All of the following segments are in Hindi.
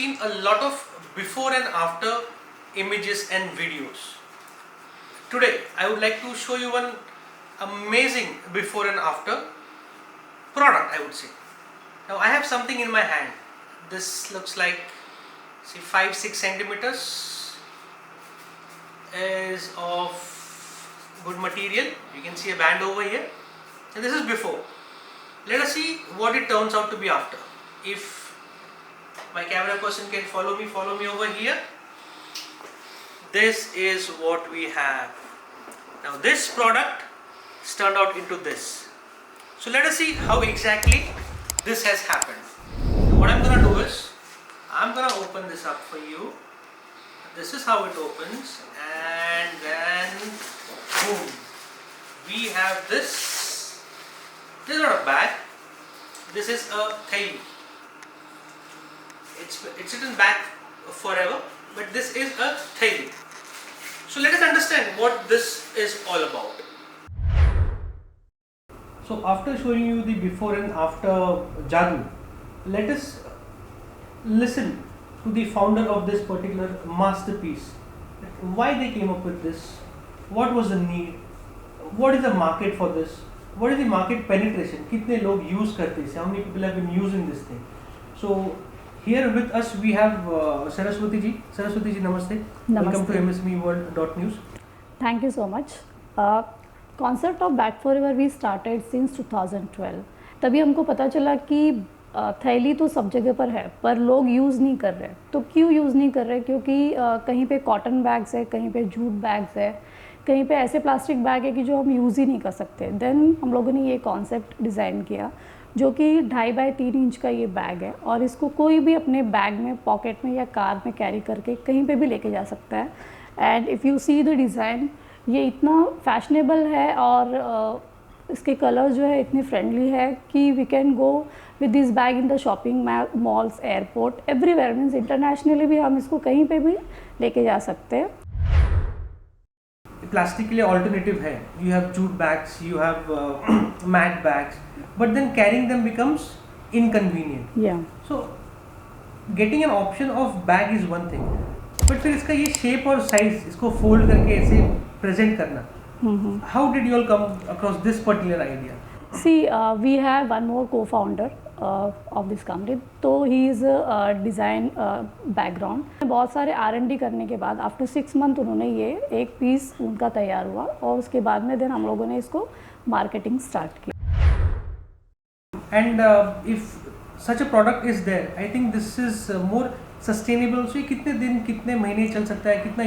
seen a lot of before and after images and videos. Today I would like to show you one amazing before and after product, I would say. Now I have something in my hand. This looks like, see, 5-6 centimeters, is of good material. You can see a band over here, and this is before. Let us see what it turns out to be after. If my camera person can follow me over here. This is what we have. Now this product turned out into this. So let us see how exactly this has happened. So what I'm gonna do is, I'm gonna open this up for you. This is how it opens, and then boom, we have this. This is not a bag. This is a thing. It's in bag forever, but this is a thing. So let us understand what this is all about. So after showing you the before and after Jadoo, let us listen to the founder of this particular masterpiece. Why they came up with this? What was the need? What is the market for this? What is the market penetration? कितने लोग use करते हैं? How many people have been using this thing? So here with us we have Saraswati ji. Saraswati ji, namaste. Welcome to msmeworld.news. Thank you so much. Concept of Back Forever we started since 2012. तभी हमको पता चला कि थैली तो सब जगह पर है, पर लोग यूज़ नहीं कर रहे. तो क्यों यूज़ नहीं कर रहे? क्योंकि कहीं पे कॉटन बैग्स है, कहीं पे जूट बैग्स है, कहीं पे ऐसे प्लास्टिक बैग है कि जो हम यूज़ ही नहीं कर सकते. देन हम लोगों ने ये कॉन्सेप्ट डिज़ाइन किया, जो कि 2.5 बाय 3 इंच का ये बैग है, और इसको कोई भी अपने बैग में, पॉकेट में या कार में कैरी करके कहीं पे भी लेके जा सकता है. And if you see the design, ये इतना फैशनेबल है और इसके कलर जो है इतने फ्रेंडली है कि we can go with this bag in the shopping malls, airport, everywhere. Means internationally भी हम इसको कहीं पे भी लेके जा सकते हैं. प्लास्टिक के लिए ऑल्टरनेटिव है. You have jute bags, you have mat bags, but then carrying them becomes inconvenient. Also getting an option of bag is one thing, but फिर इसका ये शेप और साइज, इसको फोल्ड करके ऐसे प्रेजेंट करना, how did you all come across this particular idea? See, we have one more co-founder of this company. तो he is a design background. बहुत सारे R&D करने के बाद आफ्टर 6 मंथ उन्होंने ये एक पीस उनका तैयार हुआ, और उसके बाद में देन हम लोगों ने इसको मार्केटिंग स्टार्ट की. And if such a product is there, I think this is more sustainable. So ये कितने दिन, कितने महीने चल सकता है, कितना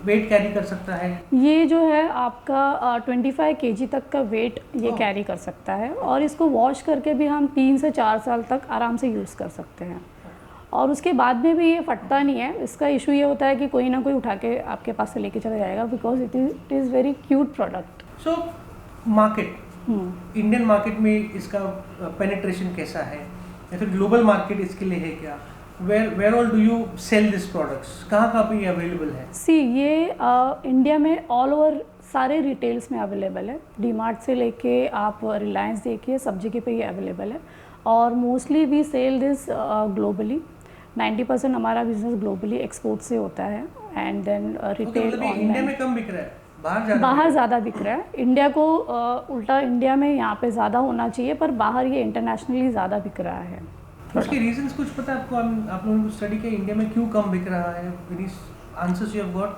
वेट कैरी कर सकता है? ये जो है आपका 25 kg तक का वेट ये कैरी कर सकता है, और इसको वॉश करके भी हम 3 से 4 साल तक आराम से यूज़ कर सकते हैं, और उसके बाद में भी ये फटता नहीं है. इसका इशू ये होता है कि कोई ना कोई उठा के आपके पास से लेके चला जाएगा, because it is very cute product. So market, Indian market में इसका पेनिट्रेशन कैसा है, या फिर ग्लोबल मार्केट इसके लिए है क्या? Where all do you sell these products? कहाँ पे ये अवेलेबल है? सी ये इंडिया में ऑल ओवर सारे रिटेल्स में अवेलेबल है. डीमार्ट से लेके आप रिलायंस देखिए, सब जगह पे ये अवेलेबल है, और mostly we sell this globally. 90% हमारा बिजनेस ग्लोबली एक्सपोर्ट से होता है, एंड देन रिटेल इंडिया में कम बिक रहा है, बाहर ज़्यादा बिक रहा है. इंडिया को उल्टा इंडिया में यहाँ पे ज़्यादा होना चाहिए, पर बाहर ये इंटरनेशनली ज़्यादा बिक रहा है. उसके रीजंस कुछ पता है आपको? आप लोगों ने स्टडी किया इंडिया में क्यों कम बिक रहा है? Any answers you have got?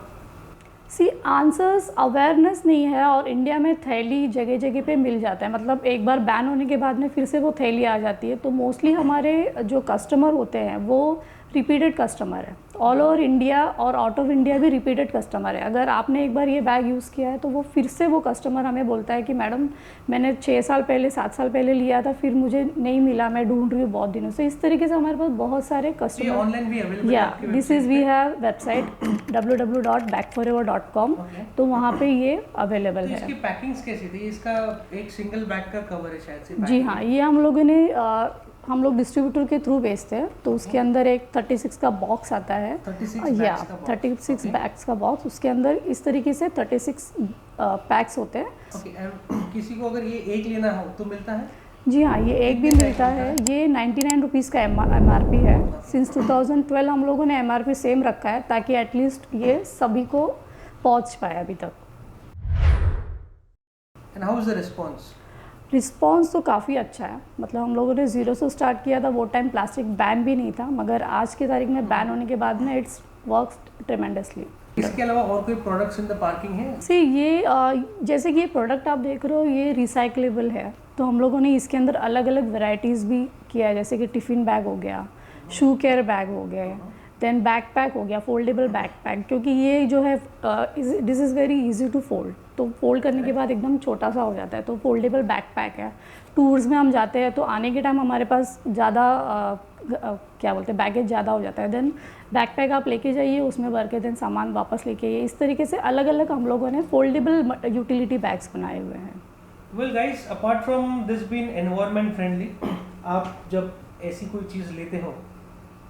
See answers, awareness नहीं है, और इंडिया में थैली जगह जगह पे मिल जाता है. मतलब एक बार बैन होने के बाद में फिर से वो थैली आ जाती है. तो मोस्टली हमारे जो कस्टमर होते हैं वो रिपीटेड कस्टमर है. ऑल ओवर इंडिया और आउट ऑफ इंडिया भी रिपीटेड कस्टमर है. अगर आपने एक बार ये बैग यूज़ किया है तो वो फिर से वो कस्टमर हमें बोलता है कि मैडम मैंने 6 साल पहले, 7 साल पहले लिया था, फिर मुझे नहीं मिला, मैं ढूंढ रही हूँ बहुत दिनों से. इस तरीके से हमारे पास बहुत सारे कस्टमर. ऑनलाइन भी अवेलेबल है? या this is, we have website www.backforever.com. तो वहाँ पे ये अवेलेबल है. इसकी पैकिंग्स कैसी थी? इसका एक सिंगल बैग का कवर है शायद से? जी हाँ, ये हम लोगों ने हम लोग डिस्ट्रीब्यूटर के थ्रू बेचते हैं. तो उसके अंदर एक 36 का बॉक्स आता है, 36 बैग्स का बॉक्स. उसके अंदर इस तरीके से 36 पैक्स होते हैं. किसी को अगर ये एक लेना हो तो मिलता है? जी हाँ, ये एक भी मिलता है। ये 99 रुपीज़ का MRP है। सिंस 2012 हम लोगों ने MRP सेम रखा है ताकि एटलीस्ट ये सभी को पहुंच पाए अभी तक। And how is the response? Response तो काफ़ी अच्छा है। मतलब हम लोगों ने ज़ीरो से स्टार्ट किया था, वो टाइम प्लास्टिक बैन भी नहीं था, मगर आज की तारीख में बैन होने के बाद में इट्स वर्क्स ट्रेमेंडसली। इसके अलावा और कोई प्रोडक्ट्स इन द पार्किंग है? से ये जैसे कि ये प्रोडक्ट आप देख रहे हो ये रिसाइकलेबल है, तो हम लोगों ने इसके अंदर अलग अलग वैरायटीज़ भी किया है, जैसे कि टिफ़िन बैग हो गया, शू केयर बैग हो गए, देन बैकपैक हो गया, फोल्डेबल बैकपैक, क्योंकि ये जो है this is very easy to fold, तो फोल्ड करने के बाद एकदम छोटा सा हो जाता है, तो फोल्डेबल बैकपैक है। टूर्स में हम जाते हैं तो आने के टाइम हमारे पास ज़्यादा क्या बोलते हैं बैगेज ज़्यादा हो जाता है, देन बैकपैक आप लेके जाइए, उसमें भर के देन सामान वापस लेके आइए। इस तरीके से अलग अलग हम लोगों ने फोल्डेबल यूटिलिटी बैग्स बनाए हुए हैं। Well guys, apart from this being environment friendly, आप जब ऐसी कोई चीज़ लेते हो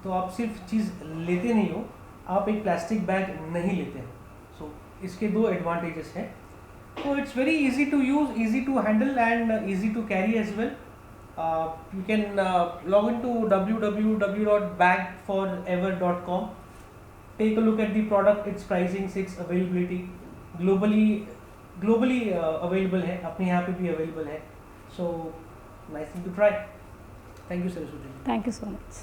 तो आप सिर्फ चीज़ लेते नहीं हो, आप एक प्लास्टिक बैग नहीं लेते हो। सो इसके दो एडवांटेजेस हैं। So it's very easy to use, easy to handle and easy to carry as well. You can log into www.bagforever.com. Take a look at the product, its pricing, its availability. Globally available है, अपने यहाँ पे भी available है. So nice thing to try. Thank you, Saraswati. Thank you so much.